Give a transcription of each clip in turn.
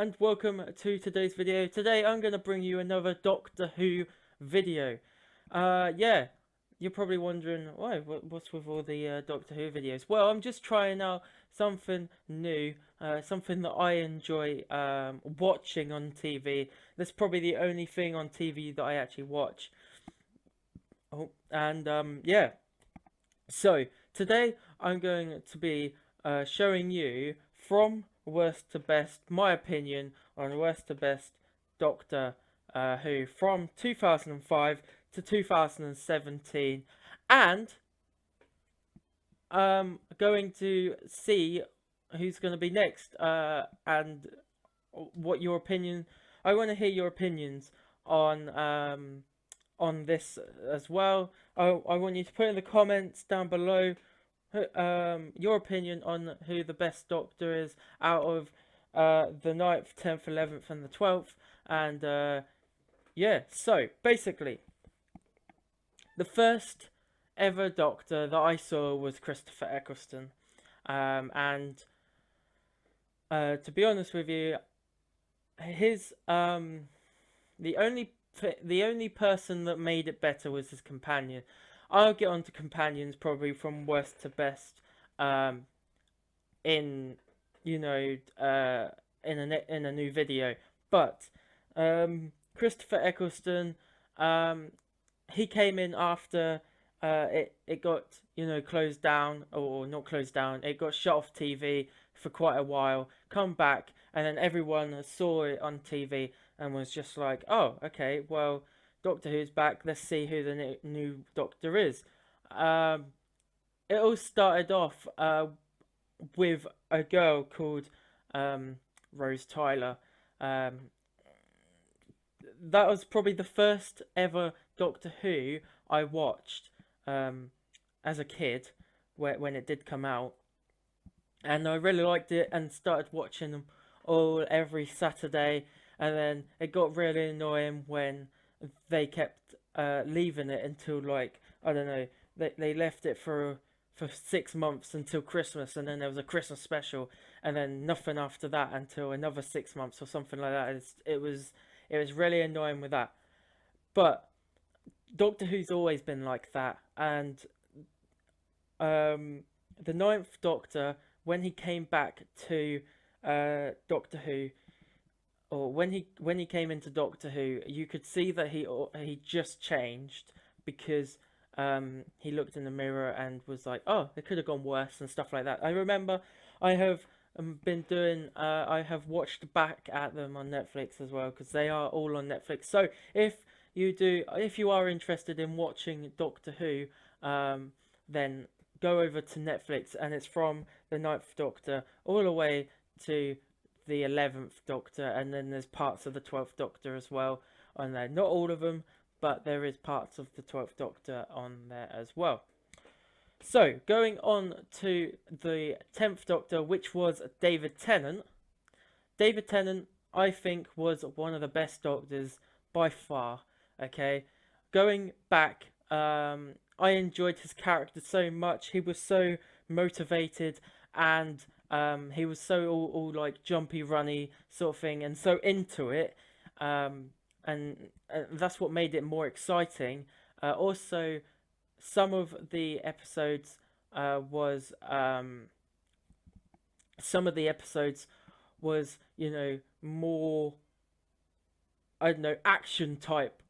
and welcome to today's video. Today I'm going to bring you another Doctor Who video. Yeah, you're probably wondering, why, what's with all the Doctor Who videos? Well, I'm just trying out something new, something that I enjoy watching on TV. That's probably the only thing on TV that I actually watch. Oh, and yeah. So, today I'm going to be showing you from worst to best, my opinion on worst to best Doctor Who from 2005 to 2017, and going to see who's going to be next and what your opinion. I want to hear your opinions on this as well. I want you to put in the comments down below your opinion on who the best Doctor is out of the 9th, 10th, 11th and the 12th. And yeah, so basically the first ever Doctor that I saw was Christopher Eccleston. And to be honest with you, his the only person that made it better was his companion. I'll get on to companions probably from worst to best in in a new video. But Christopher Eccleston, he came in after it got closed down, or not closed down. It got shut off TV for quite a while. Come back, and then everyone saw it on TV and was just like, oh, okay, well, Doctor Who's back. Let's see who the new Doctor is. It all started off with a girl called Rose Tyler. That was probably the first ever Doctor Who I watched as a kid when it did come out. And I really liked it and started watching them all every Saturday. And then it got really annoying when they kept leaving it until, like, I don't know, they left it for 6 months until Christmas, and then there was a Christmas special, and then nothing after that until another 6 months or something like that. It was really annoying with that. But Doctor Who's always been like that, and the 9th Doctor, when he came back to Doctor Who, or when he came into Doctor Who, you could see that he just changed, because he looked in the mirror and was like, oh, it could have gone worse and stuff like that. I remember I have I have watched back at them on Netflix as well, because they are all on Netflix. So if you are interested in watching Doctor Who, then go over to Netflix, and it's from the 9th Doctor all the way to the 11th Doctor, and then there's parts of the 12th Doctor as well on there. Not all of them, but there is parts of the 12th Doctor on there as well. So, going on to the 10th Doctor, which was David Tennant. David Tennant, I think, was one of the best Doctors by far, okay? Going back, I enjoyed his character so much. He was so motivated, and he was so all like jumpy, runny sort of thing, and so into it, and that's what made it more exciting. Also, some of the episodes was more, I don't know, action type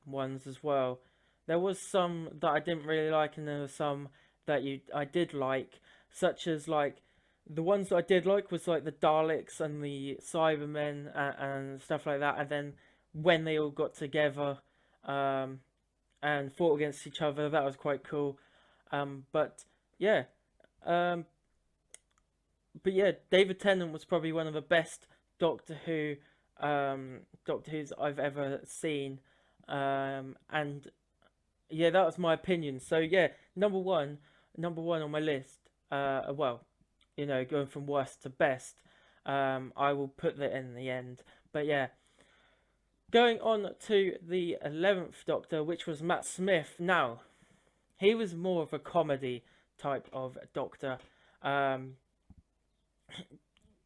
ones as well. There was some that I didn't really like, and there were some that I did like, such as, like, the ones that I did like was like the Daleks and the Cybermen and stuff like that. And then when they all got together and fought against each other, that was quite cool. But yeah, David Tennant was probably one of the best Doctor Who's I've ever seen. And yeah, that was my opinion. So yeah, number one on my list. Well, going from worst to best. I will put that in the end. But yeah, going on to the 11th Doctor, which was Matt Smith. Now, he was more of a comedy type of Doctor.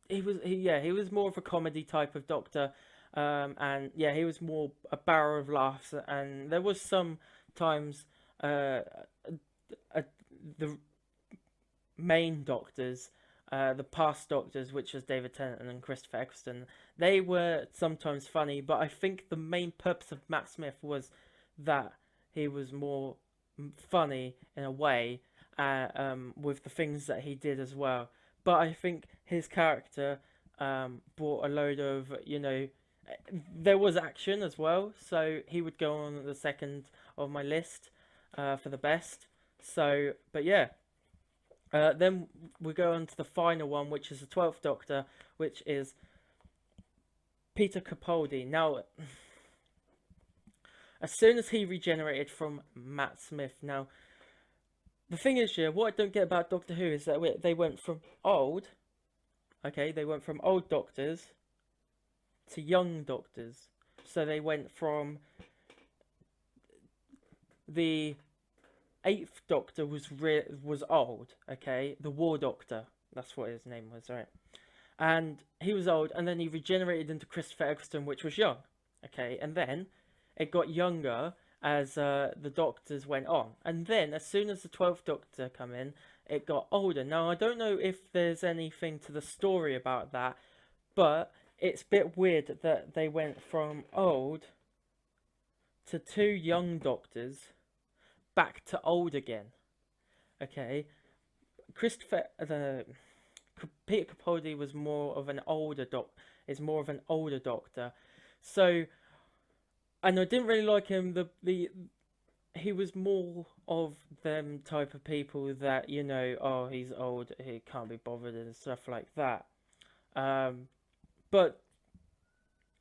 he was more of a comedy type of Doctor, and yeah, he was more a barrel of laughs, and there was some times uh, uh, the main Doctors, the past Doctors, which was David Tennant and Christopher Eccleston, they were sometimes funny, but I think the main purpose of Matt Smith was that he was more funny in a way, with the things that he did as well. But I think his character brought a load of, there was action as well, so he would go on the second of my list for the best. So, but yeah, then we go on to the final one, which is the 12th Doctor, which is Peter Capaldi. Now, as soon as he regenerated from Matt Smith, now, the thing is, yeah, what I don't get about Doctor Who is that they went from old, okay, they went from old Doctors to young Doctors. So they went from the Eighth Doctor was old, okay, the War Doctor, that's what his name was, right? And he was old, and then he regenerated into Christopher Eccleston, which was young, okay, and then it got younger as the Doctors went on, and then as soon as the 12th Doctor come in, it got older. Now I don't know if there's anything to the story about that, but it's a bit weird that they went from old to two young Doctors back to old again. Okay, Peter Capaldi was more of an older is more of an older Doctor, so, and I didn't really like him. He was more of them type of people that, oh, he's old, he can't be bothered and stuff like that. But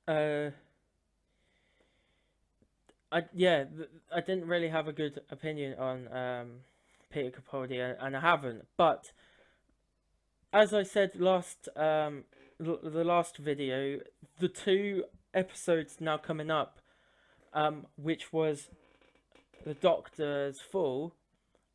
uh, I didn't really have a good opinion on Peter Capaldi, and I haven't. But as I said the last video, the two episodes now coming up, which was the Doctor's Fall,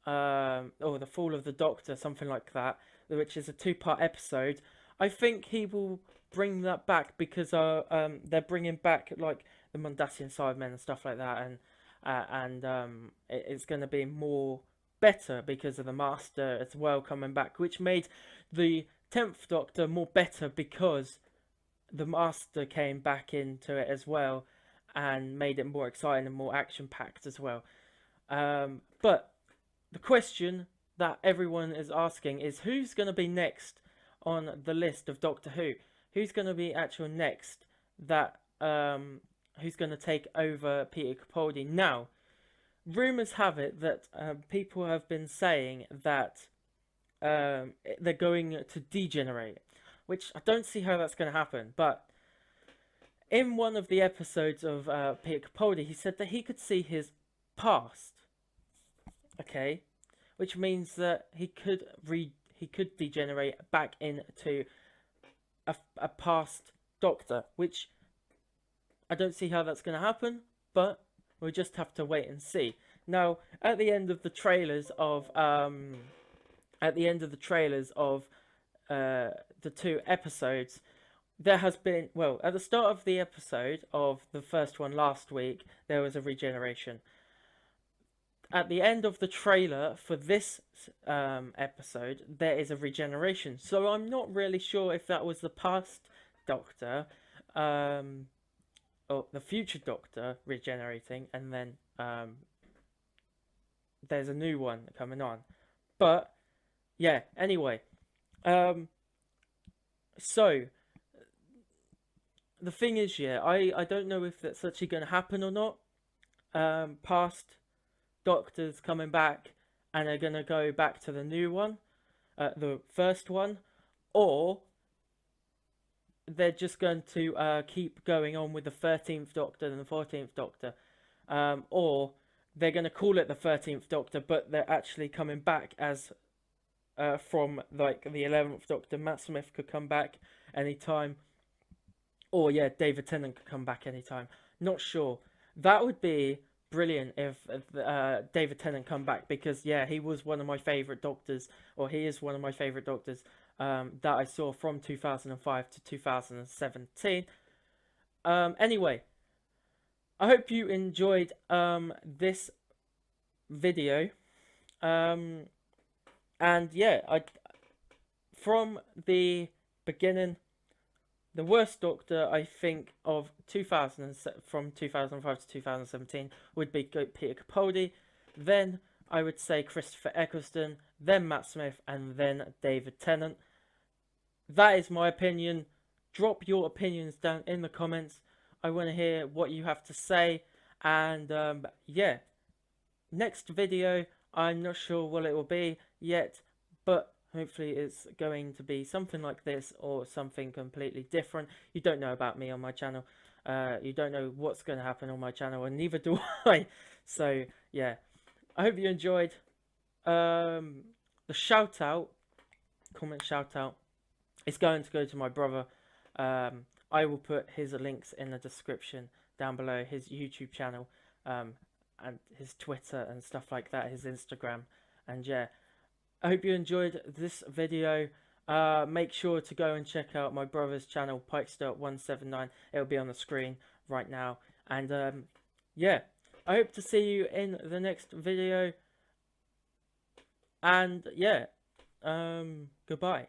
or the Fall of the Doctor, something like that, which is a two-part episode. I think he will bring that back because they're bringing back like the Mondasian Cybermen and stuff like that, and it's going to be more better because of the Master as well coming back, which made the 10th Doctor more better because the Master came back into it as well and made it more exciting and more action packed as well. But the question that everyone is asking is, who's going to be next on the list of Doctor Who? Who's going to be actual next that who's going to take over Peter Capaldi? Now, rumours have it that people have been saying that they're going to degenerate, which I don't see how that's going to happen. But in one of the episodes of Peter Capaldi, he said that he could see his past. Okay, which means that he could degenerate back into a past Doctor, which I don't see how that's going to happen, but we'll just have to wait and see. Now, at the end of the trailers of the two episodes, there has been, well, at the start of the episode of the first one last week, there was a regeneration. At the end of the trailer for this episode, there is a regeneration. So I'm not really sure if that was the past Doctor, or the future Doctor regenerating, and then there's a new one coming on. But yeah, anyway, so the thing is, yeah, I don't know if that's actually going to happen or not. Past Doctors coming back and are going to go back to the new one, the first one, or they're just going to keep going on with the 13th Doctor and the 14th Doctor, or they're going to call it the 13th Doctor, but they're actually coming back as from like the 11th Doctor. Matt Smith could come back anytime, or yeah, David Tennant could come back anytime. Not sure. That would be brilliant if David Tennant come back, because yeah, he was one of my favorite doctors, or he is one of my favorite doctors that I saw from 2005 to 2017. Anyway, I hope you enjoyed this video. And yeah, from the beginning, the worst Doctor I think of from 2005 to 2017 would be Peter Capaldi. Then I would say Christopher Eccleston, then Matt Smith, and then David Tennant. That is my opinion. Drop your opinions down in the comments. I want to hear what you have to say. And yeah, next video, I'm not sure what it will be yet, but hopefully it's going to be something like this or something completely different. You don't know about me on my channel. You don't know what's going to happen on my channel, and neither do I. So yeah, I hope you enjoyed. The shout out, comment shout out, is going to go to my brother. I will put his links in the description down below, his YouTube channel, and his Twitter and stuff like that, his Instagram. And yeah, I hope you enjoyed this video. Make sure to go and check out my brother's channel, Pikester179. It'll be on the screen right now. And yeah, I hope to see you in the next video. And yeah, goodbye.